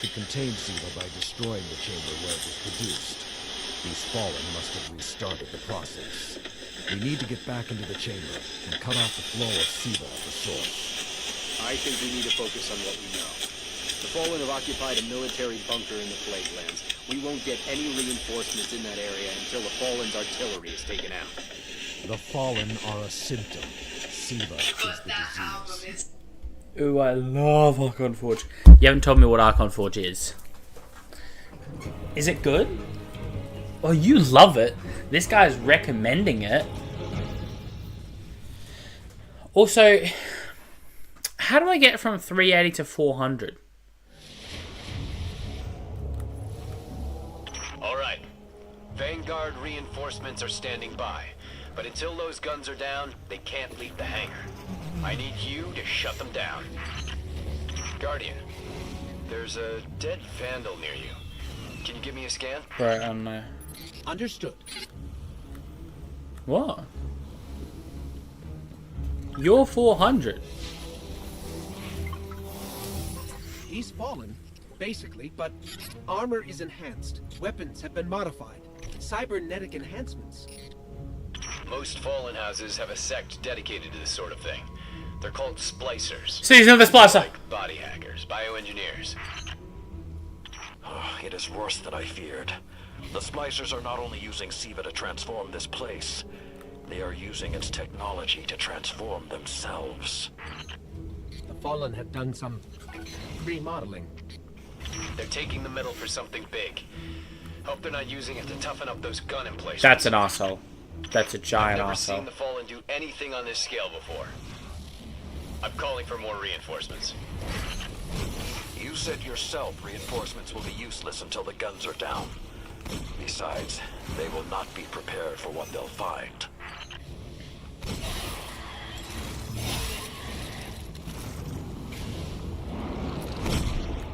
could contain Siva by destroying the chamber where it was produced. These Fallen must have restarted the process. We need to get back into the chamber and cut off the flow of Siva at the source. I think we need to focus on what we know. The Fallen have occupied a military bunker in the Plaguelands. We won't get any reinforcements in that area until the Fallen's artillery is taken out. The Fallen are a symptom. Siva is the disease. Ooh, I love Archon Forge. You haven't told me what Archon Forge is. Is it good? Oh, you love it. This guy's recommending it. Also, how do I get from 380 to 400? Alright. Vanguard reinforcements are standing by. But until those guns are down, they can't leave the hangar. I need you to shut them down. Guardian, there's a dead Vandal near you. Can you give me a scan? Right, I don't know. Understood. What? You're 400. He's fallen, basically, but armor is enhanced. Weapons have been modified. Cybernetic enhancements. Most Fallen houses have a sect dedicated to this sort of thing. They're called splicers. Season of the Splicer. Like body hackers, bioengineers. It is worse than I feared. The splicers are not only using Siva to transform this place, they are using its technology to transform themselves. The Fallen have done some remodeling. They're taking the metal for something big. Hope they're not using it to toughen up those gun emplacements. That's an arsehole. That's a giant I've never arsehole. seen the Fallen do anything on this scale before. I'm calling for more reinforcements. You said yourself reinforcements will be useless until the guns are down. Besides, they will not be prepared for what they'll find.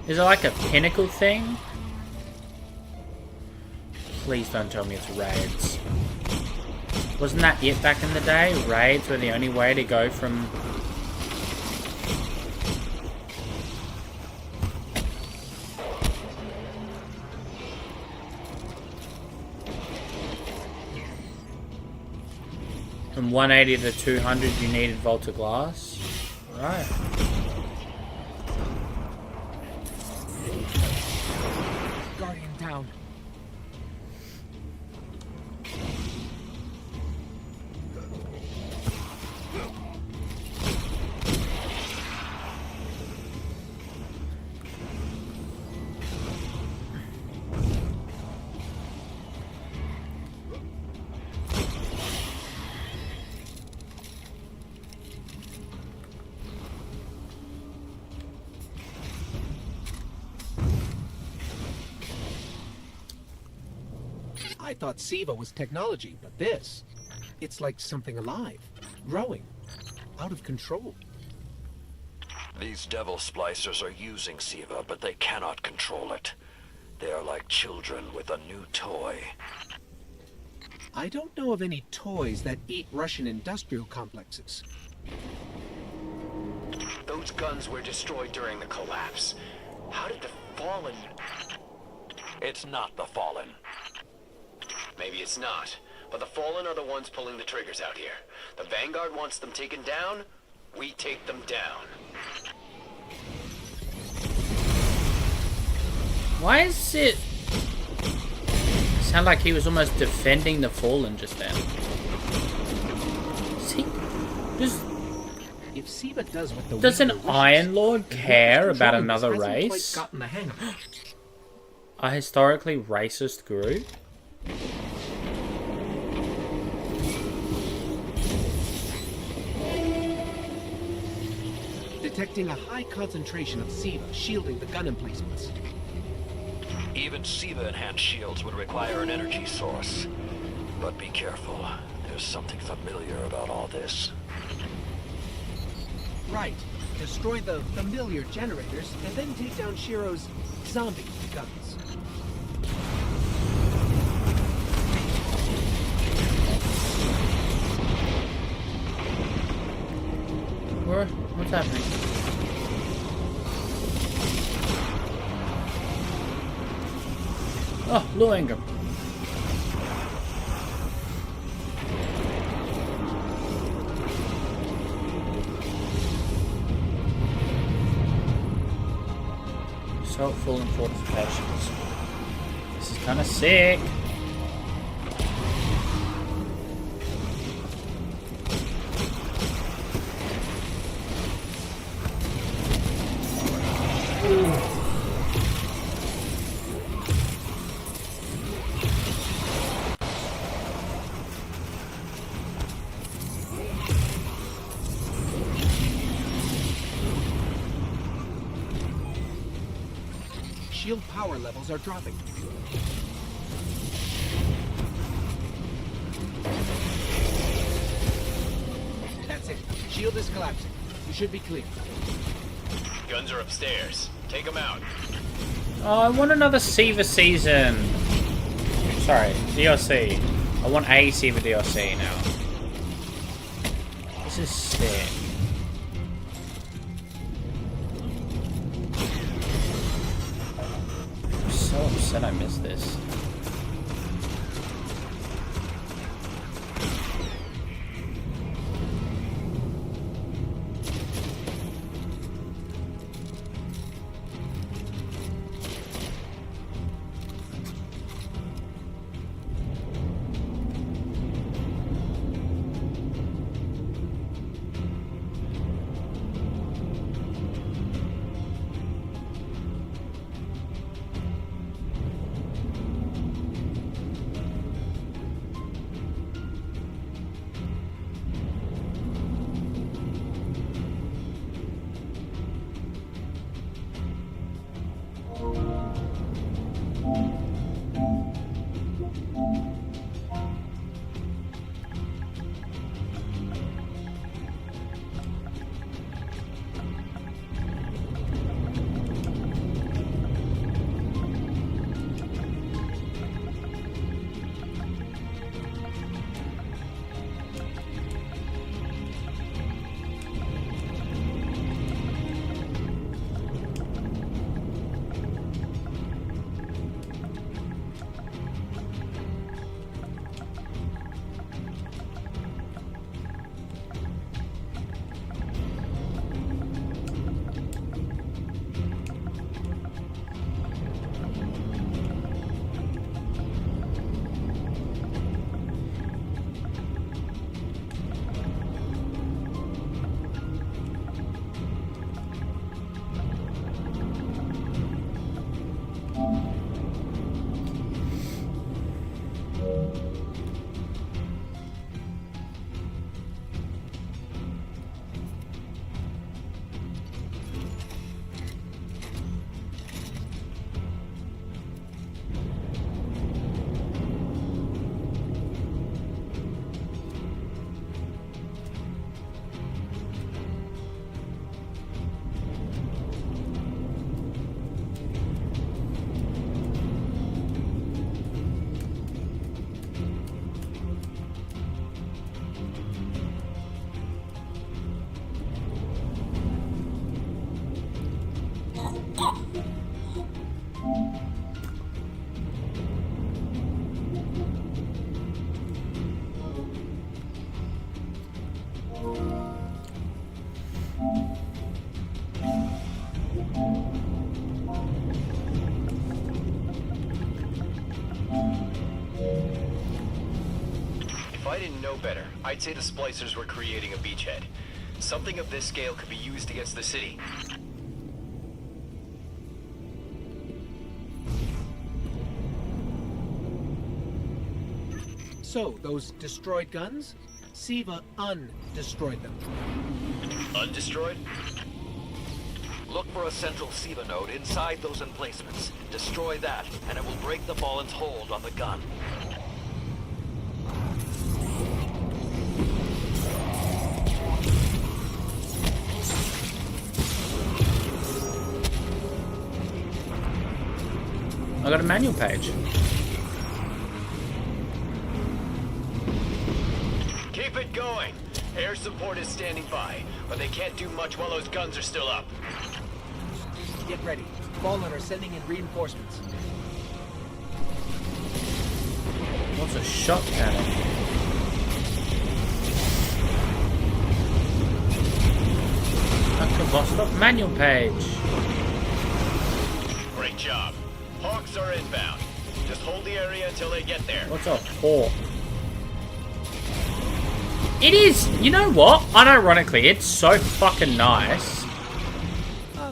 Is it like a pinnacle thing? Please don't tell me it's raids. Wasn't that it back in the day? Raids were the only way to go from... From 180 to 200 you needed Volta Glass. Right. Guardian down. I thought Siva was technology, but this, it's like something alive, growing, out of control. These devil splicers are using Siva, but they cannot control it. They are like children with a new toy. I don't know of any toys that eat Russian industrial complexes. Those guns were destroyed during the collapse. How did the Fallen... It's not the Fallen. Maybe it's not, but the Fallen are the ones pulling the triggers out here. The Vanguard wants them taken down, we take them down. Why is it... Sound like he was almost defending the Fallen just then. Is he... If Siva does what the Does an Weaver wishes, Iron Lord then care whoever's about controlling this another hasn't quite race? gotten the hang of it. A historically racist group? Detecting a high concentration of Siva shielding the gun emplacements. Even Siva-enhanced shields would require an energy source. But be careful. There's something familiar about all this. Right. Destroy the familiar generators and then take down Shiro's zombie guns. What's happening? Oh, Lou Ingram. So full in fortifications. This is kind of sick. Shield power levels are dropping. That's it. Shield is collapsing. You should be clear. Guns are upstairs. Take them out. Oh, I want another Siva season. Sorry, DLC. I want a Siva DLC now. This is sick. I'm so upset I missed this. If I didn't know better, I'd say the splicers were creating a beachhead. Something of this scale could be used against the city. So, those destroyed guns? Siva undestroyed them. Undestroyed? Look for a central Siva node inside those emplacements. Destroy that, and it will break the Fallen's hold on the gun. I got a manual page. Keep it going. Air support is standing by, but they can't do much while those guns are still up. Get ready. Fallen are sending in reinforcements. What's a shot cannon? Stop manual page. Great job. Hawks are inbound. Just hold the area until they get there. What's a hawk? It is, you know what? Unironically, it's so fucking nice.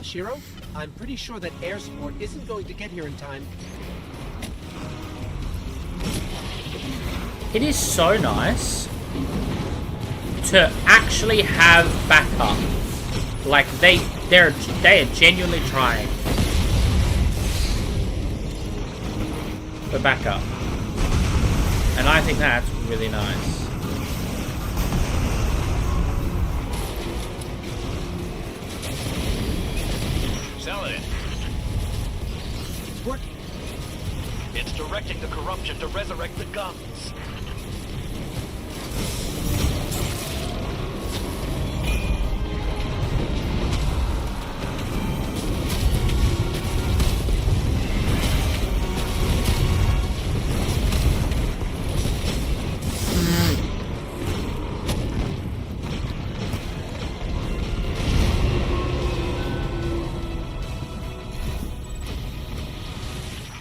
Shiro, I'm pretty sure that air support isn't going to get here in time. It is so nice to actually have backup. Like they are genuinely trying for backup, and I think that's really nice. Selling it. It's working. It's directing the corruption to resurrect the guns.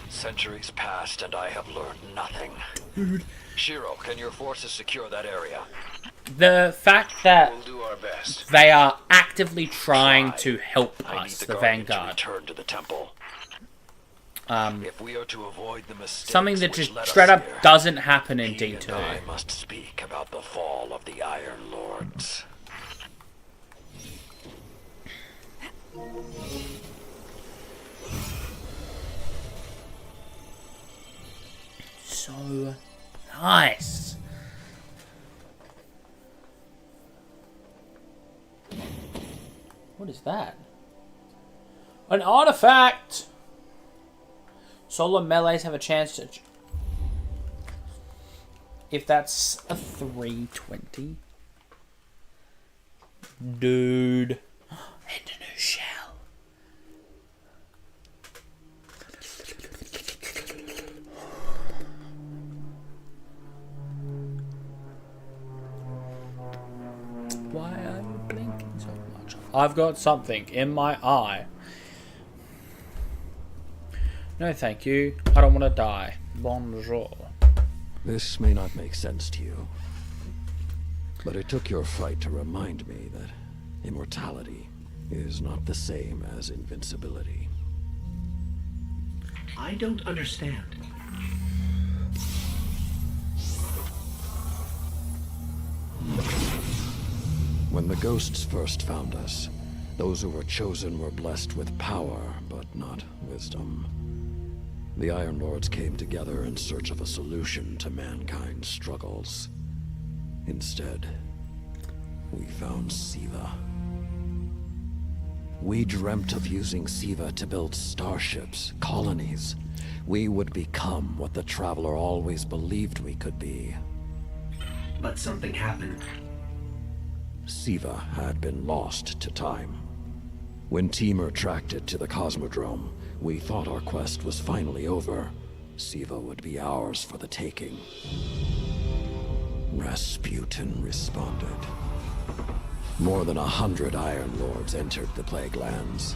Centuries passed and I have learned nothing. Dude. Shiro, can your forces secure that area? The fact that We'll do our best. they are actively trying Try. to help I need us, the the Guardian Vanguard. to return to the temple. If we are to avoid the mistakes Something that which just led us straight up here, doesn't happen in he D2. and I must speak about the fall of the Iron Lords. So nice. What is that? An artifact! Solo melees have a chance to... If that's a 320. Dude. And a new shell. Why are you blinking so much? I've got something in my eye. No, thank you. I don't want to die. Bonjour. This may not make sense to you, but it took your fight to remind me that immortality is not the same as invincibility. I don't understand. When the ghosts first found us, those who were chosen were blessed with power, but not wisdom. The Iron Lords came together in search of a solution to mankind's struggles. Instead, we found Siva. We dreamt of using Siva to build starships, colonies. We would become what the Traveler always believed we could be. But something happened. Siva had been lost to time. When Temur tracked it to the Cosmodrome, we thought our quest was finally over. Siva would be ours for the taking. Rasputin responded. More than 100 Iron Lords entered the Plague Lands.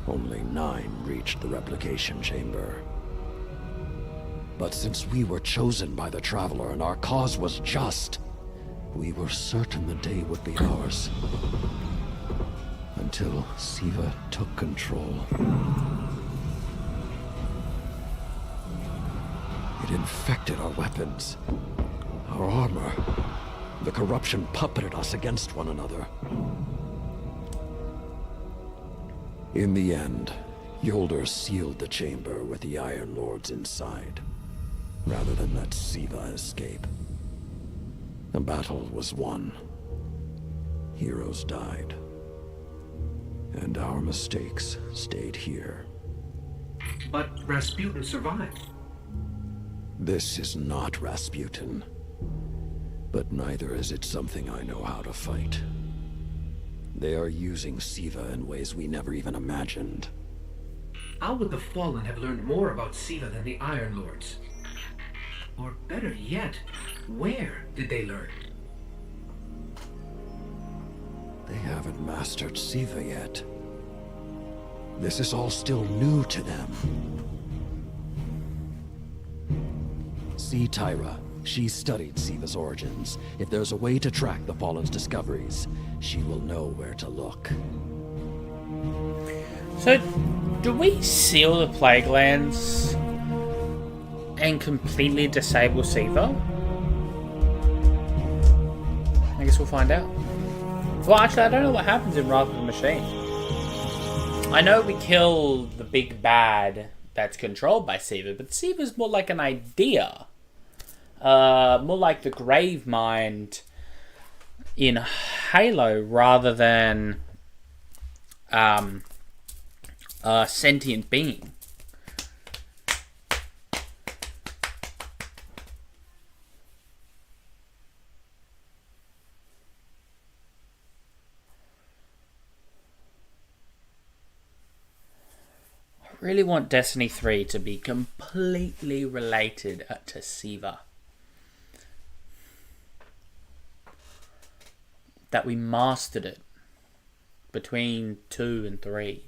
Only 9 reached the replication chamber. But since we were chosen by the Traveler and our cause was just, we were certain the day would be ours. Until Siva took control. It infected our weapons, our armor. The corruption puppeted us against one another. In the end, Yolder sealed the chamber with the Iron Lords inside, rather than let Siva escape. The battle was won. Heroes died. And our mistakes stayed here. But Rasputin survived. This is not Rasputin. But neither is it something I know how to fight. They are using Siva in ways we never even imagined. How would the Fallen have learned more about Siva than the Iron Lords? Or better yet, where did they learn? They haven't mastered Siva yet. This is all still new to them. See Tyra. She studied Siva's origins. If there's a way to track the Fallen's discoveries, she will know where to look. So, do we seal the plague lands and completely disable Siva? I guess we'll find out. Well, actually, I don't know what happens in Wrath of the Machine. I know we kill the big bad that's controlled by Siva, but Siva's more like an idea. More like the grave mind in Halo rather than a sentient being. I really want Destiny 3 to be completely related to Siva. That we mastered it between 2 and 3.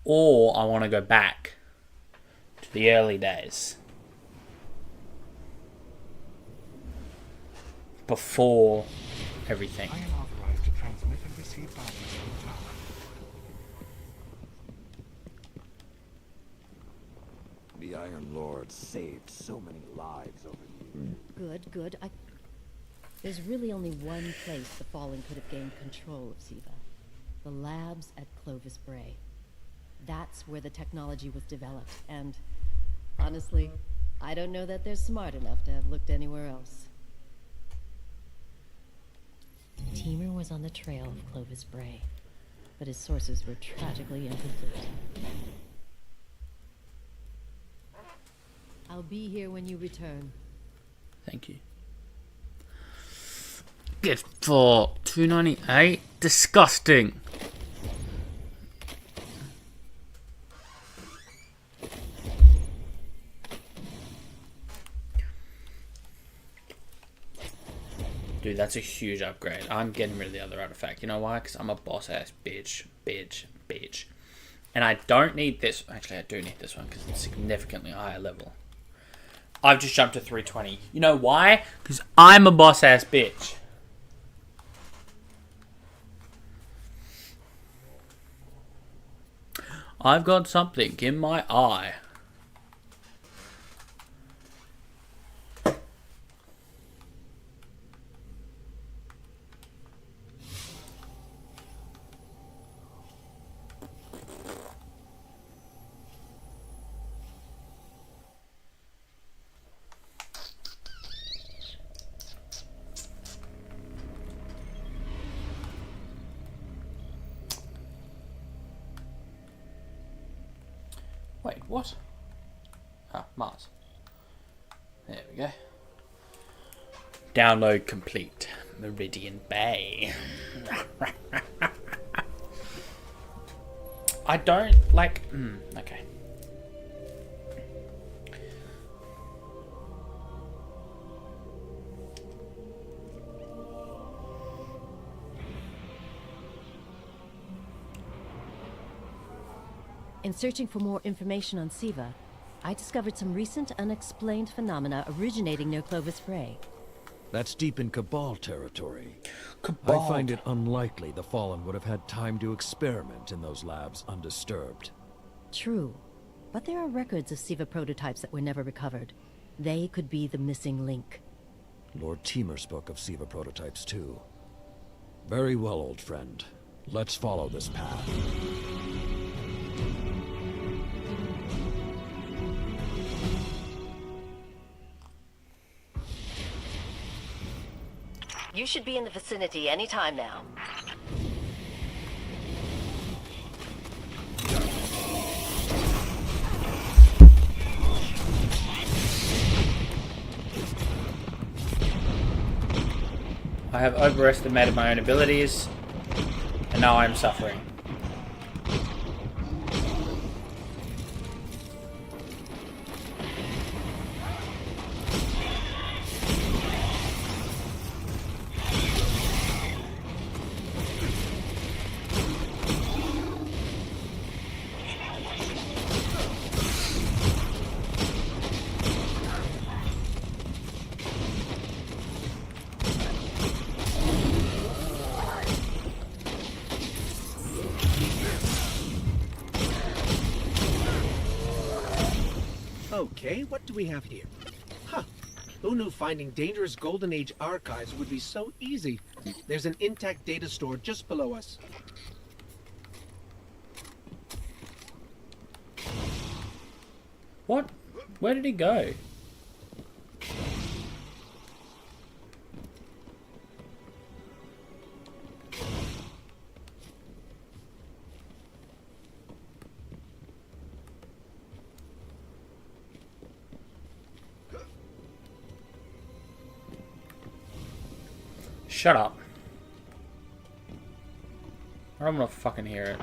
Or I want to go back to the early days. Before everything. I am authorized to transmit and receive values from the tower. The Iron Lord saved so many lives over the years. Good, good. There's really only one place the Fallen could have gained control of Siva. The labs at Clovis Bray. That's where the technology was developed, and honestly, I don't know that they're smart enough to have looked anywhere else. Teamer was on the trail of Clovis Bray, but his sources were tragically incomplete. I'll be here when you return. Thank you. Gift for $2.98. Disgusting. Dude, that's a huge upgrade. I'm getting rid of the other artifact. You know why? Because I'm a boss ass bitch. And I don't need this. Actually, I do need this one because it's significantly higher level. I've just jumped to 320. You know why? Because I'm a boss ass bitch. I've got something in my eye. Wait, what? Ah, Mars. There we go. Download complete. Meridian Bay. I don't like... okay. In searching for more information on Siva, I discovered some recent unexplained phenomena originating near Clovis Bray. That's deep in Cabal territory. Cabal. I find it unlikely the Fallen would have had time to experiment in those labs undisturbed. True, but there are records of Siva prototypes that were never recovered. They could be the missing link. Lord Teamer spoke of Siva prototypes too. Very well, old friend. Let's follow this path. You should be in the vicinity any time now. I have overestimated my own abilities, and now I am suffering. Okay, what do we have here? Huh. Who knew finding dangerous Golden Age archives would be so easy? There's an intact data store just below us. What? Where did he go? Shut up. I don't want to fucking hear it.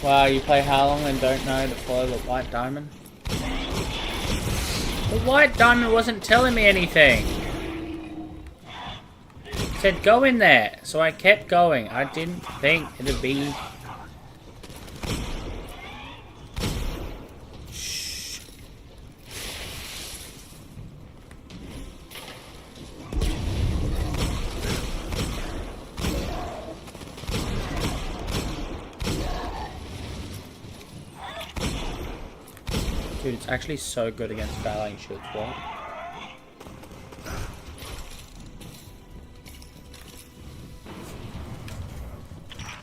Wow, you play Harlong and don't know to follow the white diamond? The white diamond wasn't telling me anything. It said go in there, so I kept going. I didn't think it'd be... Shh. Dude, it's actually so good against phalanx shields, what?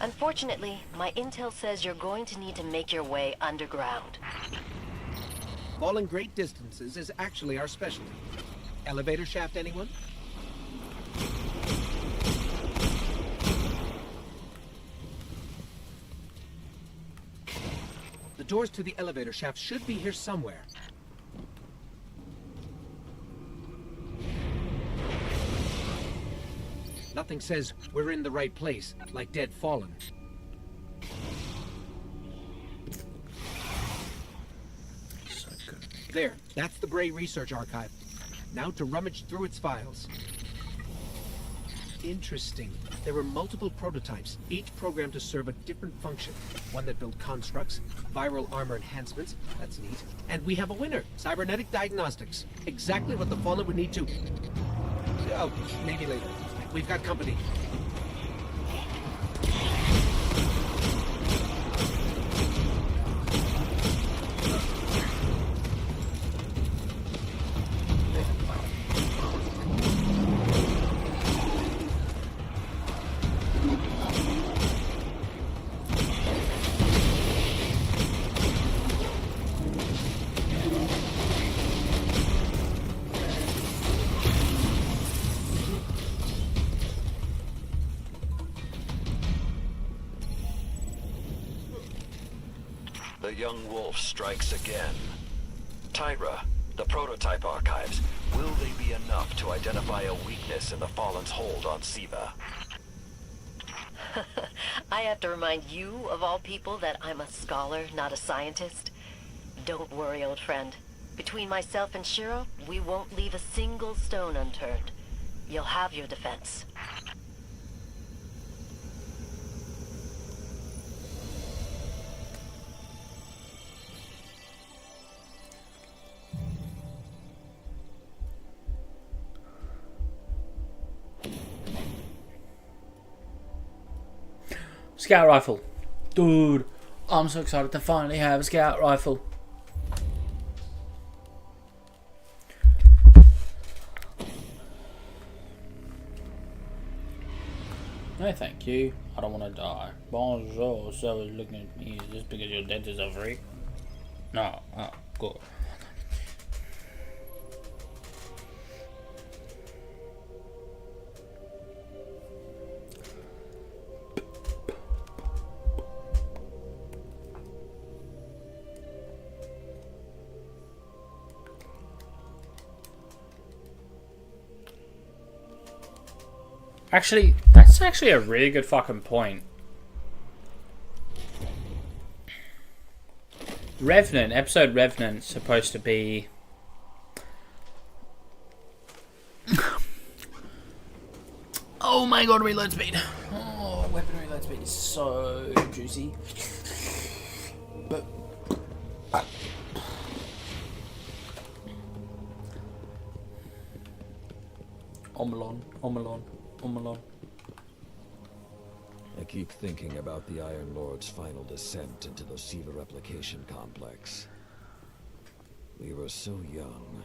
Unfortunately, my intel says you're going to need to make your way underground. Falling great distances is actually our specialty. Elevator shaft, anyone? The doors to the elevator shaft should be here somewhere. Nothing says we're in the right place, like Dead Fallen. So good. There, that's the Bray Research Archive. Now to rummage through its files. Interesting. There were multiple prototypes, each programmed to serve a different function. One that built constructs, viral armor enhancements, that's neat. And we have a winner, cybernetic diagnostics. Exactly what the Fallen would need to... Oh, maybe later. We've got company. The young wolf strikes again. Tyra, the prototype archives, will they be enough to identify a weakness in the Fallen's hold on Siva? I have to remind you, of all people, that I'm a scholar, not a scientist. Don't worry, old friend. Between myself and Shiro, we won't leave a single stone unturned. You'll have your defense. Scout rifle. Dude, I'm so excited to finally have a scout rifle. No, thank you. I don't want to die. Bonjour, so is looking at me. Is this because your dead is a freak? No. Oh, good. Actually, that's actually a really good fucking point. Revenant, episode Revenant, supposed to be... Oh my god, reload speed. Oh, weapon reload speed is so juicy. But... Omelon. I keep thinking about the Iron Lord's final descent into the Siva replication complex. We were so young,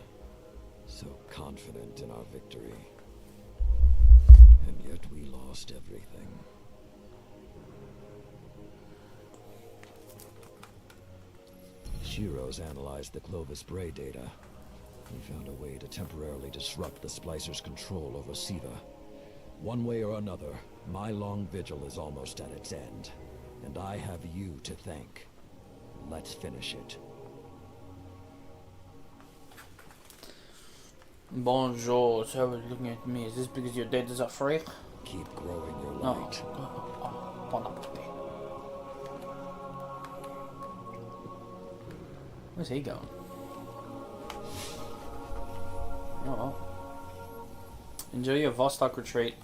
so confident in our victory. And yet we lost everything. Shiro's analyzed the Clovis Bray data. He found a way to temporarily disrupt the Splicer's control over Siva. One way or another, my long vigil is almost at its end. And I have you to thank. Let's finish it. Bonjour, so looking at me. Is this because your dad is a freak? Keep growing your No. light. Bon appetit. Where's he going? Oh well. Enjoy your Vostok retreat.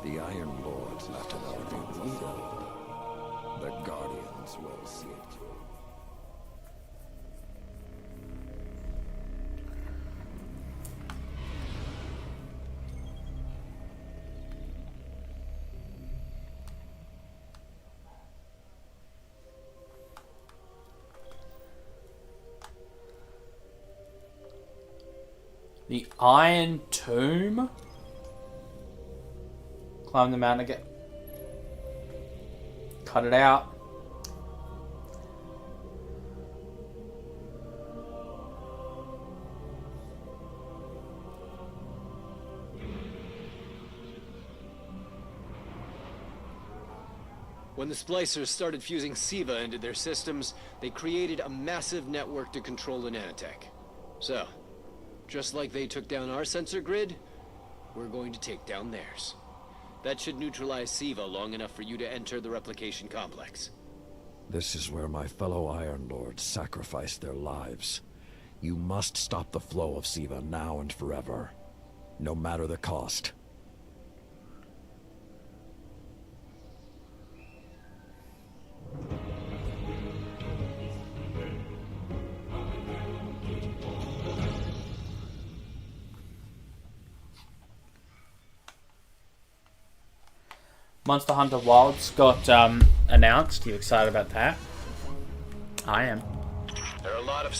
The Iron Lord's left another thing to fulfill. The Guardians will see it. The Iron Tomb? Climb the mountain again. Cut it out. When the Splicers started fusing Siva into their systems, they created a massive network to control the nanotech. So, just like they took down our sensor grid, we're going to take down theirs. That should neutralize Siva long enough for you to enter the replication complex. This is where my fellow Iron Lords sacrificed their lives. You must stop the flow of Siva now and forever. No matter the cost. Monster Hunter Wilds got announced. You excited about that? I am. There are a lot of